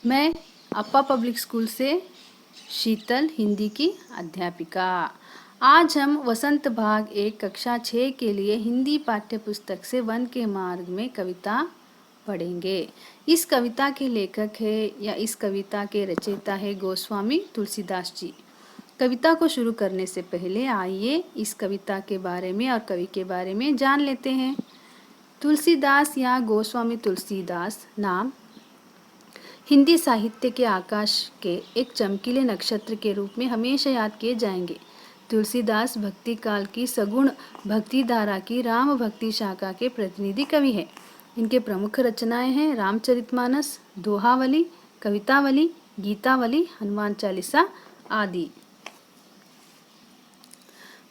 मैं अप्पा public school से शीतल, हिंदी की अध्यापिका। आज हम वसंत भाग 1 कक्षा 6 के लिए हिंदी पाठ्य पुस्तक से वन के मार्ग में कविता पढ़ेंगे। इस कविता के लेखक है या इस कविता के रचयिता है गोस्वामी तुलसीदास जी। कविता को शुरू करने से पहले आइए इस कविता के बारे में और कवि के बारे में जान लेते हैं। तुलसीदास या गोस्वामी तुलसीदास नाम हिंदी साहित्य के आकाश के एक चमकीले नक्षत्र के रूप में हमेशा याद किए जाएंगे। तुलसीदास भक्ति काल की सगुण भक्ति धारा की राम भक्ति शाखा के प्रतिनिधि कवि हैं। इनके प्रमुख रचनाएं हैं रामचरितमानस, दोहावली, कवितावली, गीतावली, हनुमान चालीसा आदि।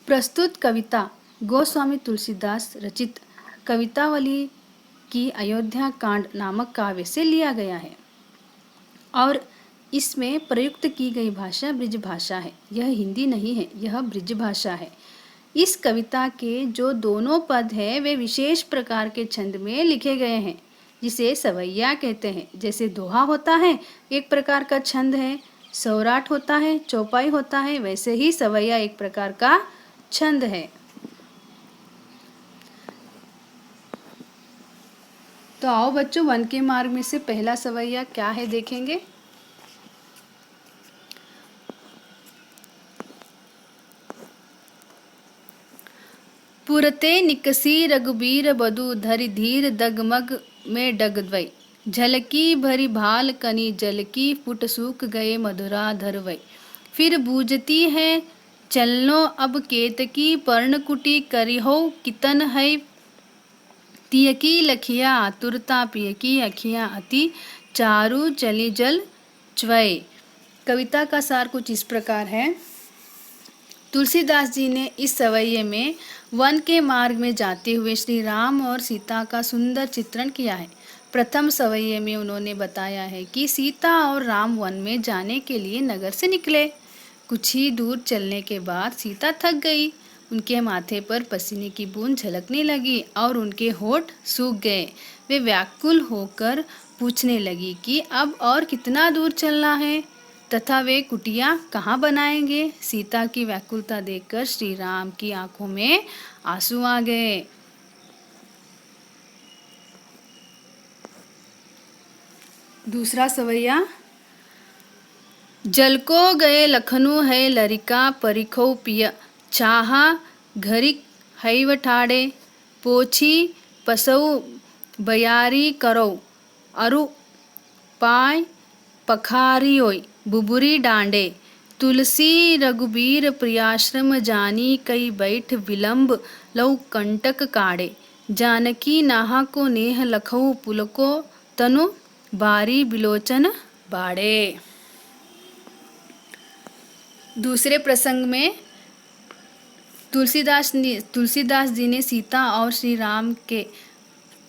प्रस्तुत कविता गोस्वामी तुलसीदास रचित कवितावली की अयोध्या कांड नामक काव्य से लिया गया है और इसमें प्रयुक्त की गई भाषा ब्रिज भाषा है। यह हिंदी नहीं है, यह ब्रिज भाषा है। इस कविता के जो दोनों पद हैं वे विशेष प्रकार के छंद में लिखे गए हैं जिसे सवैया कहते हैं। जैसे दोहा होता है एक प्रकार का छंद है, सौराठ होता है, चौपाई होता है, वैसे ही सवैया एक प्रकार का छंद है। तो आओ बच्चों, वन के मार्ग में से पहला सवैया क्या है देखेंगे। पुरते निकसी रघुबीर बधु धरि धीर दगमग में डगवई, झलकी भरी भाल कनी जलकी फुट सूख गए मधुरा धरवई। फिर बूझती है चलनो अब केतकी पर्णकुटी करिहो कितन है, तियकी लखिया आतुरता पियकी अखियाँ अति चारु चली जल च्वय। कविता का सार कुछ इस प्रकार है। तुलसीदास जी ने इस सवैये में वन के मार्ग में जाते हुए श्री राम और सीता का सुंदर चित्रण किया है। प्रथम सवैये में उन्होंने बताया है कि सीता और राम वन में जाने के लिए नगर से निकले। कुछ ही दूर चलने के बाद सीता थक गई। उनके माथे पर पसीने की बूंद झलकने लगी और उनके होठ सूख गए। वे व्याकुल होकर पूछने लगी कि अब और कितना दूर चलना है तथा वे कुटिया कहाँ बनाएंगे। सीता की व्याकुलता देखकर श्री राम की आंखों में आंसू आ गए। दूसरा सवैया। जल को गए लखनऊ है लरिका परिखो पिय, चाहा घरिक हैव ठाड़े, पोछी पसऊ बयारी करो, अरु पाय पखारियोई बुबुरी डांडे। तुलसी रघुबीर प्रियाश्रम जानी कई बैठ विलंब लऊ कंटक काड़े, जानकी नाहा को नेह लखऊ पुलको तनु बारी बिलोचन बाड़े। दूसरे प्रसंग में तुलसीदास जी ने सीता और श्री राम के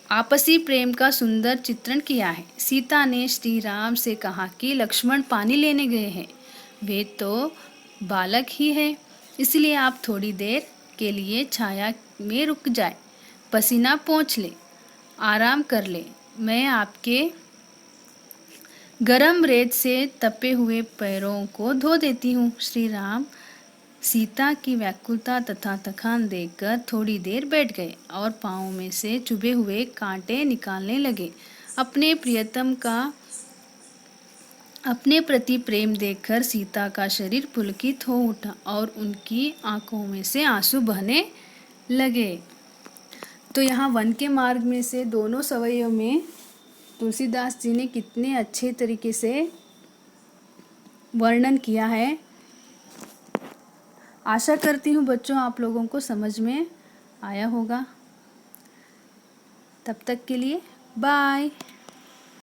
आपसी प्रेम का सुंदर चित्रण किया है। सीता ने श्री राम से कहा कि लक्ष्मण पानी लेने गए हैं, वे तो बालक ही है, इसलिए आप थोड़ी देर के लिए छाया में रुक जाए, पसीना पोंछ ले, आराम कर ले, मैं आपके गरम रेत से तपे हुए पैरों को धो देती हूँ। श्री राम सीता की व्याकुलता तथा थकान देखकर थोड़ी देर बैठ गए और पाँव में से चुभे हुए कांटे निकालने लगे। अपने प्रियतम का अपने प्रति प्रेम देखकर सीता का शरीर पुलकित हो उठा और उनकी आंखों में से आंसू बहने लगे। तो यहाँ वन के मार्ग में से दोनों सवैयों में तुलसीदास जी ने कितने अच्छे तरीके से वर्णन किया है। आशा करती हूँ बच्चों आप लोगों को समझ में आया होगा। तब तक के लिए बाय।